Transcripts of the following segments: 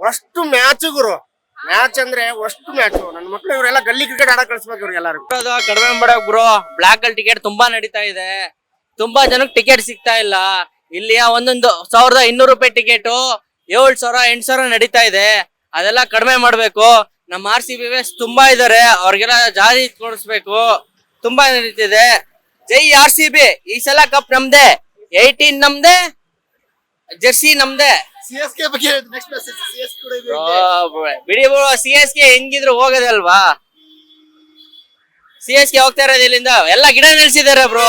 ಅಷ್ಟು ಮ್ಯಾಚ್ ಗುರು. ಮ್ಯಾಚ್ ಅಂದ್ರೆ ಅಷ್ಟು ಮ್ಯಾಚ್. ನನ್ನ ಮಕ್ಳು ಇವರೆಲ್ಲ ಗಲ್ಲಿ ಕ್ರಿಕೆಟ್ ಆಡಕ್ ಕಳ್ಸ್ಬೇಕು ಇವ್ರಿಗೆಲ್ಲರಿಗೂ. ಕಡಿಮೆ ಮಾಡಕ್ ಬ್ರೋ, ಬ್ಲಾಕ್ ಅಲ್ಲಿ ಟಿಕೆಟ್ ತುಂಬಾ ನಡೀತಾ ಇದೆ. ತುಂಬಾ ಜನಕ್ಕೆ ಟಿಕೆಟ್ ಸಿಗ್ತಾ ಇಲ್ಲ. ಇಲ್ಲಿ ಒಂದೊಂದು 1200 ರೂಪಾಯಿ ಟಿಕೆಟ್ 7,000 8,000 ನಡೀತಾ ಇದೆ. ಅದೆಲ್ಲ ಕಡಿಮೆ ಮಾಡ್ಬೇಕು. ನಮ್ಮ RCB ತುಂಬಾ ಇದಾರೆ, ಅವ್ರಿಗೆಲ್ಲ ಜಾರಿ ಕೊಡಿಸ್ಬೇಕು. ತುಂಬಾ ನಡೀತಿದೆ. ಜೈ RCB. ಈ ಸಲ ಕಪ್ ನಮ್ದೆ. 18 ನಮ್ದೆ, ಜೆರ್ಸಿ ನಮ್ದೆ. CSK ಬಗ್ಗೆ ನೆಕ್ಸ್ಟ್ ಮೆಸೇಜ್. CSK ಕೂಡ ಇದೆ. ಬಿಡಿ ಬ್ರೋ, CSK ಹೆಂಗಿದ್ರು ಹೋಗೋದಲ್ವಾ. CSK ಹೋಗ್ತಾ ಇರೋದು ಇಲ್ಲಿಂದ ಎಲ್ಲ ಗಿಡ ನಿಲ್ಸಿದಾರೆ ಬ್ರೋ.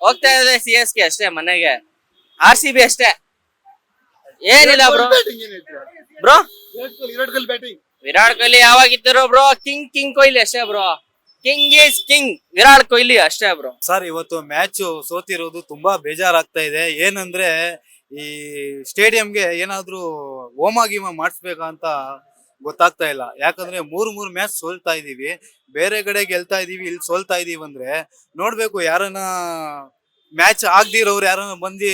ಹೋಗ್ತಾ ಇದೆ CSK ಅಷ್ಟೇ ಮನೆಗೆ. RCB ಅಷ್ಟೇ, ಏನಿಲ್ಲ ಬ್ರೋ. ಬ್ರೋ ವಿರಾಟ್ ಕೊಹ್ಲಿ ಯಾವಾಗಿದ್ದರು ಬ್ರೋ? ಕಿಂಗ್ ಕೊಹ್ಲಿ ಅಷ್ಟೇ bro. King is king, Virat Kohli ಅಷ್ಟೇ ಬ್ರೋ. ಸರ್, ಇವತ್ತು ಮ್ಯಾಚ್ ಸೋತಿರೋದು ತುಂಬಾ ಬೇಜಾರಾಗ್ತಾ ಇದೆ. ಏನಂದ್ರೆ ಈ ಸ್ಟೇಡಿಯಂಗೆ ಏನಾದ್ರೂ ಹೋಮ ಗೀಮ ಮಾಡಿಸ್ಬೇಕಂತ ಗೊತ್ತಾಗ್ತಾ ಇಲ್ಲ. ಯಾಕಂದ್ರೆ ಮೂರ್ ಮ್ಯಾಚ್ ಸೋಲ್ತಾ ಇದೀವಿ, ಬೇರೆ ಕಡೆ ಗೆಲ್ತಾ ಇದೀವಿ, ಇಲ್ಲಿ ಸೋಲ್ತಾ ಇದೀವಿ ಅಂದ್ರೆ ನೋಡ್ಬೇಕು. ಯಾರನ್ನ ಮ್ಯಾಚ್ ಆಗ್ದಿರೋರು ಯಾರನ್ನ ಬಂದು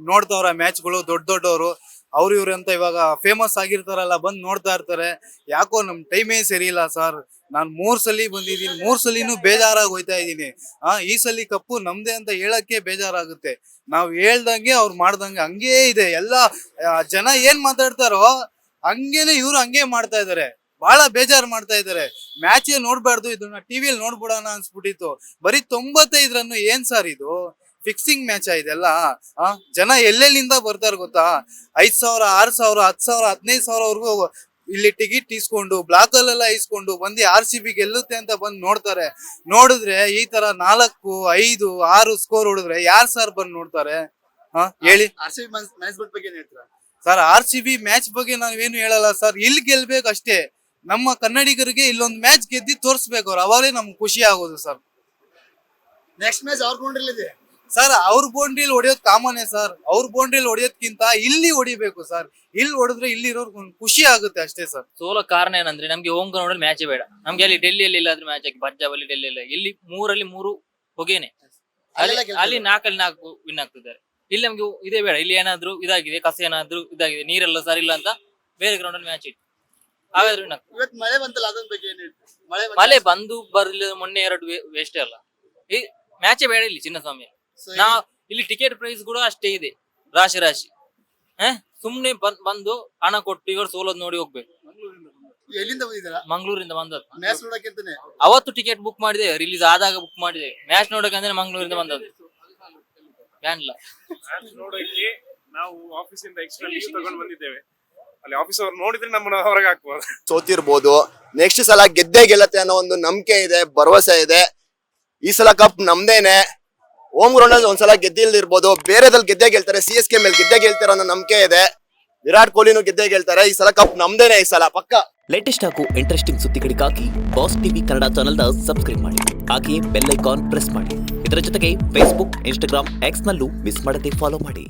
ನೋಡ್ತಾವ್ರ ಮ್ಯಾಚ್ಗಳು, ದೊಡ್ಡವರು ಅವ್ರು ಇವ್ರು ಅಂತ ಇವಾಗ ಫೇಮಸ್ ಆಗಿರ್ತಾರಲ್ಲ, ಬಂದ್ ನೋಡ್ತಾ ಇರ್ತಾರೆ. ಯಾಕೋ ನಮ್ ಟೈಮೇ ಸರಿ ಇಲ್ಲ ಸರ್. ನಾನ್ 3 ಸಲ ಬಂದಿದ್ದೀನಿ, 3 ಸಲಿನೂ ಬೇಜಾರಾಗಿ ಹೋಯ್ತಾ ಇದ್ದೀನಿ. ಈ ಸಲ ಕಪ್ಪು ನಮ್ದೇ ಅಂತ ಹೇಳಕ್ಕೆ ಬೇಜಾರಾಗುತ್ತೆ. ನಾವ್ ಹೇಳ್ದಂಗೆ ಅವ್ರು ಮಾಡ್ದಂಗೆ ಹಂಗೇ ಇದೆ. ಎಲ್ಲಾ ಜನ ಏನ್ ಮಾತಾಡ್ತಾರೋ ಹಂಗೇನೆ ಇವ್ರು ಹಂಗೆ ಮಾಡ್ತಾ ಇದಾರೆ. ಬಹಳ ಬೇಜಾರು ಮಾಡ್ತಾ ಇದಾರೆ. ಮ್ಯಾಚ್ ನೋಡ್ಬಾರ್ದು, ಇದನ್ನ ಟಿವಿಯಲ್ಲಿ ನೋಡ್ಬಿಡೋಣ ಅನ್ಸ್ಬಿಟ್ಟಿತ್ತು. ಬರೀ 95 ರನ್. ಏನ್ ಸರ್ ಇದು? ಫಿಕ್ಸಿಂಗ್ ಮ್ಯಾಚ್ ಇದೆಲ್ಲ. ಜನ ಎಲ್ಲೆಲ್ಲಿಂದ ಬರ್ತಾರೆ ಗೊತ್ತಾ? 5,000 6,000 10,000 15,000 ಇಲ್ಲಿ ಟಿಕೆಟ್ ಇಸ್ಕೊಂಡು, ಬ್ಲಾಕ್ ಅಲ್ಲೆಲ್ಲ ಇಸ್ಕೊಂಡು ಬಂದು RCB ಗೆಲ್ಲುತ್ತೆ ಅಂತ ಬಂದು ನೋಡ್ತಾರೆ. ನೋಡಿದ್ರೆ ಈ ತರ 4 5 6 ಸ್ಕೋರ್ ಹೊಡಿದ್ರೆ ಯಾರು ಸರ್ ಬಂದು ನೋಡ್ತಾರೆ? ಹೇಳಿ. ಸರ್, RCB ಮ್ಯಾಚ್ ಬಗ್ಗೆ ನಾವೇನು ಹೇಳಲ್ಲ ಸರ್. ಇಲ್ಲಿ ಗೆಲ್ಬೇಕು ಅಷ್ಟೇ. ನಮ್ಮ ಕನ್ನಡಿಗರಿಗೆ ಇಲ್ಲೊಂದು ಮ್ಯಾಚ್ ಗೆದ್ದಿ ತೋರಿಸ್ಬೇಕು ಅವ್ರು, ಅವಾಗಲೇ ನಮ್ಗೆ ಖುಷಿ ಆಗೋದು ಸರ್. ನೆಕ್ಸ್ಟ್ ಮ್ಯಾಚ್ ಅವ್ರ ಬೌಂಡ್ರಿಲಿದೆ ಸರ್. ಅವ್ರ ಬೌಂಡ್ರಿಲಿ ಹೊಡಿಯೋದು ಕಾಮನೇ ಸರ್. ಅವ್ರ ಬೌಂಡ್ರಿಲಿ ಹೊಡಿಯೋದ್ಕಿಂತ ಇಲ್ಲಿ ಹೊಡಿಬೇಕು ಸರ್. ಇಲ್ಲಿ ಹೊಡೆದ್ರೆ ಇಲ್ಲಿರೋರ್ಗು ಖುಷಿ ಆಗುತ್ತೆ ಅಷ್ಟೇ ಸರ್. ಸೋಲೋ ಕಾರಣ ಏನಂದ್ರೆ ನಮ್ಗೆ ಹೋಮ್ ಗ್ರೌಂಡ್ ಮ್ಯಾಚ್ ಬೇಡ. ನಮ್ಗೆ ಅಲ್ಲಿ ಡೆಲ್ಲಿಯಲ್ಲಿ ಇಲ್ಲಾದ್ರೆ ಮ್ಯಾಚ್ ಆಗಿ ಪಂಜಾಬ್ ಅಲ್ಲಿ, ಡೆಲ್ಲಿ ಇಲ್ಲಿ 3 ಹೊಗೆನೆ. ಅಲ್ಲಿ 4 ವಿನ್ ಆಗ್ತಿದ್ದಾರೆ. ಇಲ್ಲಿ ನಮ್ಗೆ ಇದೇ ಬೇಡ. ಇಲ್ಲಿ ಏನಾದ್ರು ಇದಾಗಿದೆ, ಕಸ ಏನಾದ್ರು ಇದಾಗಿದೆ, ನೀರೆಲ್ಲ ಸರಿ ಇಲ್ಲ ಅಂತ ಬೇರೆ ಗ್ರೌಂಡ್ ಅಲ್ಲಿ ಮ್ಯಾಚ್ ಇಟ್ಟು ಹಾಗಾದ್ರೆ ವಿನ್ ಆಗ್ತದೆ. ಇವತ್ತು ಮಳೆ ಬಂತಲ್ಲ, ಅದನ್ನ ಬಗ್ಗೆ ಏನ್ ಹೇಳ್ತೀವಿ? ಮಳೆ ಬಂದು ಬರ್ಲಿಲ್ಲ, ಮೊನ್ನೆ 2 ವೇಸ್ಟ್ ಅಲ್ಲ. ಈ ಮ್ಯಾಚೇ ಬೇಡ ಇಲ್ಲಿ ಚಿನ್ನಸ್ವಾಮಿ. ನಾವು ಇಲ್ಲಿ ಟಿಕೆಟ್ ಪ್ರೈಸ್ ಕೂಡ ಅಷ್ಟೇ ಇದೆ, ರಾಶಿ. ಸುಮ್ನೆ ಬಂದು ಹಣ ಕೊಟ್ಟು ಇವರು ಸೋಲೋದ್ ನೋಡಿ ಹೋಗ್ಬೇಕು. ಎಲ್ಲಿಂದ ಬಂದಿದ್ದೀರಾ? ಮಂಗಳೂರಿಂದ ಬಂದದ್ದು. ಮ್ಯಾಚ್ ನೋಡಕ್ಕಿಂತಾನೆ ಅವತ್ತು ಟಿಕೆಟ್ ಬುಕ್ ಮಾಡಿದೆ, ರಿಲೀಸ್ ಆದಾಗ ಬುಕ್ ಮಾಡಿದೆ. ಮ್ಯಾಚ್ ನೋಡಕಂದ್ರೆ ಮಂಗಳೂರಿಂದ ಬಂದದ್ದು. ಇಲ್ಲ ನೋಡಕ್ಕೆ ನಾವು ಆಫೀಸಿಂದ ಎಕ್ಸ್ಟ್ರಾ ಲೀವ್ ತಗೊಂಡು ಬಂದಿದ್ದೇವೆ. ಅಲ್ಲಿ ಆಫೀಸ್ ಅವ್ರು ನೋಡಿದ್ರೆ ನಮ್ಮನ್ನ ಹೊರಗೆ ಹಾಕ್ಬೋದು. ಸೋತಿರ್ಬೋದು, ನೆಕ್ಸ್ಟ್ ಸಲ ಗೆದ್ದೇ ಗೆಲ್ಲತ್ತೆ ಅನ್ನೋ ಒಂದು ನಂಬಿಕೆ ಇದೆ, ಭರವಸೆ ಇದೆ. ಈ ಸಲ ಕಪ್ ನಮ್ದೇನೆ. ಹೋಮ್ ಗ್ರೌಂಡ್ ಅಲ್ಲಿ ಒಂದ್ಸಲ ಗೆದ್ದಿಲ್ದಿರ್ಬೋದು, ಬೇರೆದಲ್ಲಿ ಗೆದ್ದೇ ಗೆಲ್ತಾರೆ. CSK ಮೇಲೆ ಗೆದ್ದೇ ಗೆಲ್ತಾರೆ ಅನ್ನೋ ನಂಬಿಕೆ ಇದೆ. ವಿರಾಟ್ ಕೊಹ್ಲಿನೂ ಗೆದ್ದೇ ಗೆಲ್ತಾರೆ. ಈ ಸಲ ಕಪ್ ನಮ್ದೇನೆ, ಈ ಸಲ ಪಕ್ಕ. ಲೇಟೆಸ್ಟ್ ಹಾಗೂ ಇಂಟ್ರೆಸ್ಟಿಂಗ್ ಸುದ್ದಿಗಳಿಗಾಗಿ ಬಾಸ್ ಟಿವಿ ಕನ್ನಡ ಚಾನೆಲ್ನ ಸಬ್ಸ್ಕ್ರೈಬ್ ಮಾಡಿ. ಹಾಗೆಯೇ ಬೆಲ್ ಐಕಾನ್ ಪ್ರೆಸ್ ಮಾಡಿ. ಇದರ ಜೊತೆಗೆ ಫೇಸ್ಬುಕ್, ಇನ್ಸ್ಟಾಗ್ರಾಮ್, ಎಕ್ಸ್ ನಲ್ಲೂ ಮಿಸ್ ಮಾಡದೆ ಫಾಲೋ ಮಾಡಿ.